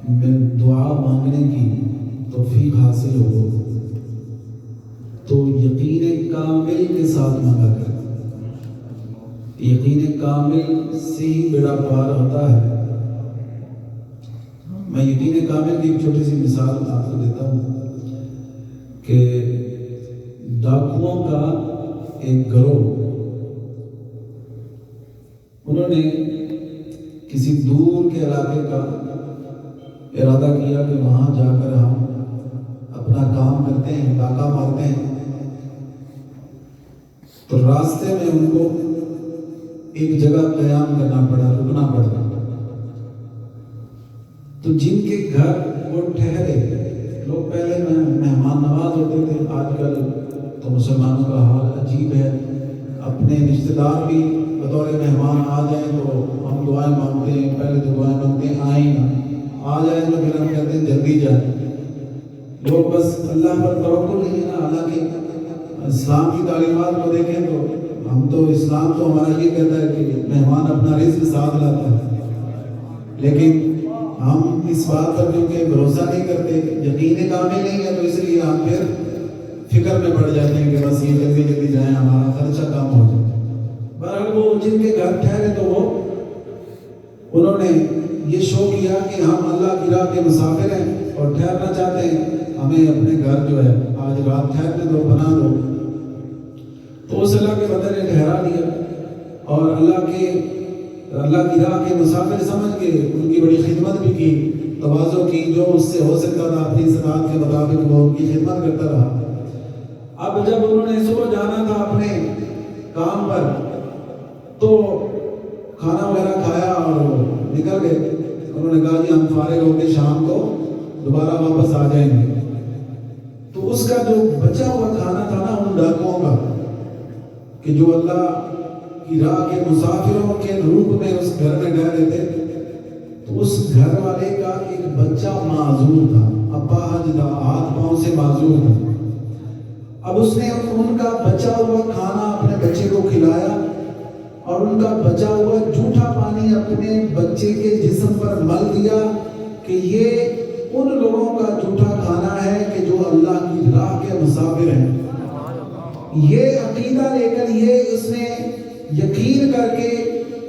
میں دعا مانگنے کی توفیق حاصل ہو تو یقین کامل کے ساتھ مانگا کریں۔ یقین کامل سے ہی بیڑا پار ہوتا ہے۔ میں یقین کامل کی ایک چھوٹی سی مثال آپ کو دیتا ہوں کہ ڈاکوؤں کا ایک گروہ، انہوں نے کسی دور کے علاقے کا ارادہ کیا کہ وہاں جا کر ہم اپنا کام کرتے ہیں، ڈاکہ مارتے ہیں۔ تو راستے میں ان کو ایک جگہ قیام کرنا پڑا، رکنا پڑا۔ تو جن کے گھر وہ ٹھہرے، لوگ پہلے مہمان نواز ہوتے تھے، آج کل تو مسلمانوں کا حال عجیب ہے، اپنے رشتہ دار بھی بطور مہمان آ جائیں تو ہم دعائیں مانگتے ہیں، پہلے تو دعائیں مانگتے ہیں آئیں نہ، آ جائیں تو پھر ہم کہتے ہیں جلدی جائیں۔ لوگ بس اللہ پر توکل نہیں ہے نا، حالانکہ اسلام کی تعلیمات کو دیکھیں تو ہم تو اسلام تو ہمارا یہ کہتا ہے کہ مہمان اپنا رزق ساتھ لاتا ہے، لیکن ہم اس بات پر کیونکہ بھروسہ نہیں کرتے، یقین کامل نہیں ہے، تو اس لیے ہم پھر فکر میں پڑ جاتے ہیں کہ بس یہ جلدی جلدی جائیں، ہمارا خرچہ کم ہو جائے۔ بہرحال وہ جن کے گھر ٹھہرے تو انہوں نے یہ شو کیا کہ ہم اللہ کی راہ کے مسافر ہیں اور ٹھہرنا چاہتے ہیں، ہمیں اپنے گھر جو ہے آج رات ٹھہرنے دو، بنا دو۔ تو اس اللہ کے بندے نے ٹھہرا دیا اور اللہ کی راہ کے مسافر سمجھ کے ان کی بڑی خدمت بھی کی، تواضع کی، جو اس سے ہو سکتا تھا اپنی استطاعت کے مطابق وہ ان کی خدمت کرتا رہا۔ اب جب انہوں نے صبح جانا تھا اپنے کام پر تو کھانا وغیرہ کھایا اور نکل گئے۔ انہوں نے کہا جی ہم فارغ ہو کے شام کو دوبارہ واپس آ جائیں گے۔ تو اس کا جو بچا ہوا کھانا تھا نا ان ڈاکوؤں کا، کہ جو اللہ کی راہ کے مسافروں کے روپ میں اس گھر میں ٹھہرے تھے، تو اس گھر والے کا ایک بچہ معذور تھا، اپاہج تھا، ہاتھ پاؤں سے معذور تھا۔ اب اس نے ان کا بچا ہوا کھانا اپنے بچے کو کھلایا اور ان کا بچا ہوا جھوٹا پانی اپنے بچے کے جسم پر مل دیا کہ یہ ان لوگوں کا جھوٹا کھانا ہے کہ جو اللہ کی راہ کے مسافر ہیں۔ یہ عقیدہ لے کر، یہ اس نے یقین کر کے،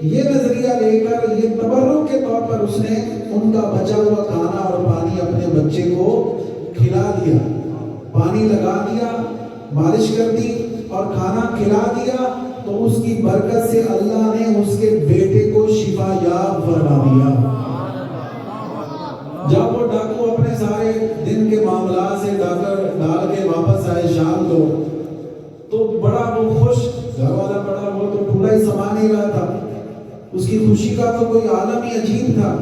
یہ نظریہ لے کر، یہ تبرک کے طور پر اس نے ان کا بچا ہوا کھانا اور پانی اپنے بچے کو کھلا دیا، پانی لگا دیا، مالش کر دی اور کھانا کھلا دیا۔ تو اس کی برکت سے اللہ نے اس کے بیٹے کو شفا یاب فرما دیا۔ جب وہ ڈاکو اپنے سارے دن کے معاملات سے ڈال کے واپس آئے شام کو، تو بڑا وہ خوش، گھر والا بڑا وہ تو پورا ہی سما نہیں رہا تھا، اس کی خوشی کا تو کوئی عالم ہی عجیب تھا۔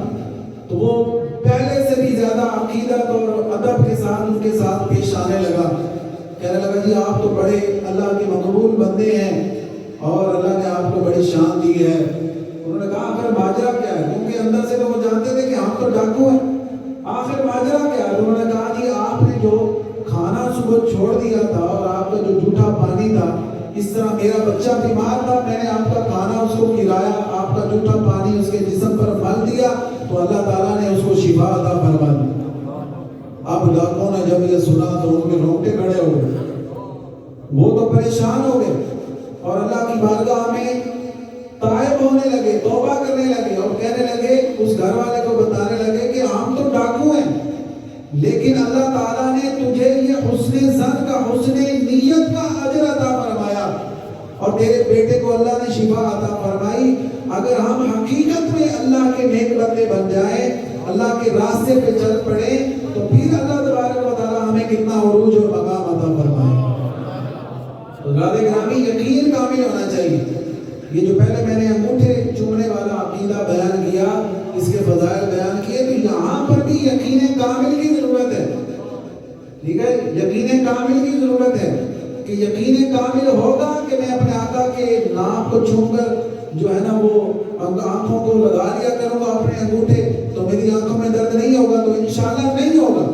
تو وہ پہلے سے بھی زیادہ عقیدت اور ادب کے ساتھ ان کے ساتھ پیش آنے لگا، کہنے لگا جی آپ تو بڑے اللہ کے مقبول بندے ہیں اور اللہ نے آپ کو بڑی شان دی ہے۔ انہوں نے کہا آخر ماجرا کیا ہے، کیونکہ اندر سے تو وہ جانتے تھے کہ ہم تو ڈاکو ہیں، آخر ماجرا کیا ہے؟ انہوں نے کہا جی آپ نے جو کھانا صبح چھوڑ دیا تھا اور آپ کا جو جھوٹا پانی تھا، اس طرح میرا بچہ بیمار تھا، میں نے آپ کا کھانا اس کو کھلایا، آپ کا جھوٹا پانی اس کے جسم پر مل دیا، تو اللہ تعالیٰ نے اس کو شفا عطا فرما دی۔ اب ڈاکوؤں نے جب یہ سنا تو ان کے رونگٹے کھڑے ہو گئے، وہ تو پریشان ہو گئے اور اللہ کی بارگاہ میں تائب ہونے لگے، توبہ کرنے لگے اور کہنے لگے، اس گھر والے کو بتانے لگے کہ ہم تو ڈاکو ہیں، لیکن اللہ تعالیٰ نے تجھے یہ حسن ظن کا، حسن نیت کا اجر عطا فرمایا اور تیرے بیٹے کو اللہ نے شفا عطا فرمائی۔ اگر ہم حقیقت میں اللہ کے نیک بندے بن جائیں، اللہ کے راستے پہ چل پڑے، تو پھر اللہ تبارک و تعالیٰ ہمیں کتنا عروج اور مقام عطا فرمائے۔ حضرات گرامی، یقین کامل ہونا چاہیے۔ یہ جو پہلے میں نے انگوٹھے چومنے والا عقیدہ بیان کیا، اس کے فضائل بیان کیے، تو یہاں پر بھی یقین کامل کی ضرورت ہے، ٹھیک ہے؟ یقین کامل کی ضرورت ہے کہ یقین کامل ہوگا کہ میں اپنے آقا کے نام کو چھوم کر جو ہے نا وہ آنکھوں کو لگا لیا کروں گا اپنے انگوٹھے، تو میری آنکھوں میں درد نہیں ہوگا، تو انشاءاللہ نہیں ہوگا۔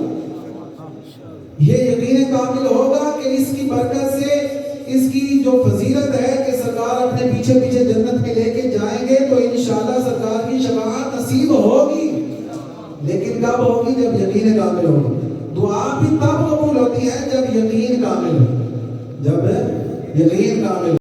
یہ یقین کامل ہوگا کہ اس کی برکت سے، اس کی جو فضیلت ہے کہ سرکار اپنے پیچھے پیچھے جنت میں لے کے جائیں گے، تو انشاءاللہ سرکار کی شفاعت نصیب ہوگی۔ لیکن کب ہوگی؟ جب یقین کامل ہوگی. دعا بھی تب قبول ہوتی ہے جب یقین کامل ہو. جب یقین کامل